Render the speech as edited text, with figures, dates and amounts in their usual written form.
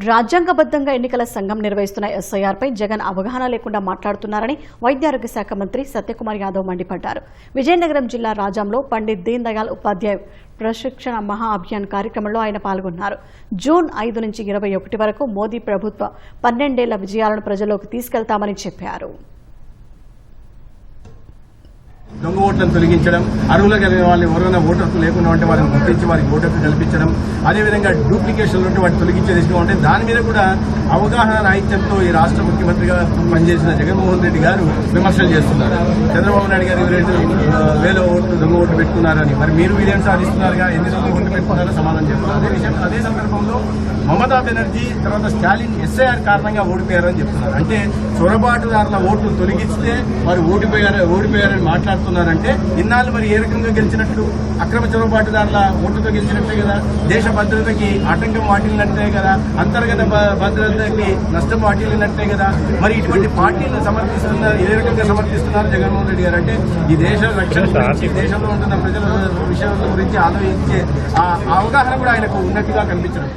రాజ్యాంగబద్ధంగా ఎన్నికల సంఘం నిర్వహిస్తున్న ఎస్ఐఆర్పై జగన్ అవగాహన లేకుండా మాట్లాడుతున్నారని వైద్యారోగ్య శాఖ మంత్రి సత్యకుమార్ యాదవ్ మండిపడ్డారు. విజయనగరం జిల్లా రాజాంలో పండిత్ దీన్ దయాళ్ ఉపాధ్యాయ్ ప్రశిక్షణ మహా అభియాన్ కార్యక్రమంలో ఆయన పాల్గొన్నారు. జూన్ 5 నుంచి 21 వరకు మోదీ ప్రభుత్వ 12 ఏళ్ల విజయాలను ప్రజల్లోకి తీసుకెళ్తామని చెప్పారు. దొంగ ఓట్లను తొలగించడం, అర్హులు కలిగిన వాళ్ళు ఎవరైనా ఓటర్కు లేకుండా ఉంటే వారిని గుర్తించి వారికి ఓటర్కు కల్పించడం, అదేవిధంగా డూప్లికేషన్లు ఉంటే వాటిని తొలగించే దిశగా ఉంటే దాని మీద కూడా అవగాహన రాహిత్యంతో ఈ రాష్ట్ర ముఖ్యమంత్రిగా పనిచేసిన జగన్మోహన్ రెడ్డి గారు విమర్శలు చేస్తున్నారు. చంద్రబాబు నాయుడు గారు 2,000 ఓట్లు దొంగ ఓట్లు పెట్టుకున్నారని, మరి మీరు వీరేం సాధిస్తున్నారుగా, ఎన్ని దొంగ ఓట్లు పెట్టుకున్నారో సమాధానం చెప్తున్నారు. అదే సందర్భంలో మమతా బెనర్జీ తర్వాత స్టాలిన్ ఎస్ఐఆర్ కారణంగా ఓడిపోయారని చెప్తున్నారు. అంటే చొరబాటుదారుల ఓట్లు తొలగిస్తే వారు ఓడిపోయారని మాట్లాడుతున్నారంటే ఇన్నాళ్ళు మరి ఏ రకంగా గెలిచినట్లు? అక్రమ చొరబాటుదారుల ఓట్లతో గెలిచినట్టే కదా, దేశ భద్రతకి ఆటంకం వాటిల్లినట్టే కదా, అంతర్గత భద్రతకి నష్టం వాటిల్లినట్టే కదా. మరి ఇటువంటి పార్టీలను సమర్థిస్తున్నారు, ఏ రకంగా సమర్థిస్తున్నారు జగన్మోహన్ రెడ్డి గారు? అంటే ఈ దేశ రక్షణ గురించి, దేశంలో ఉంటున్న ప్రజల విషయాల గురించి ఆలోచించే ఆ అవగాహన కూడా ఆయనకు ఉన్నట్టుగా కనిపించడం.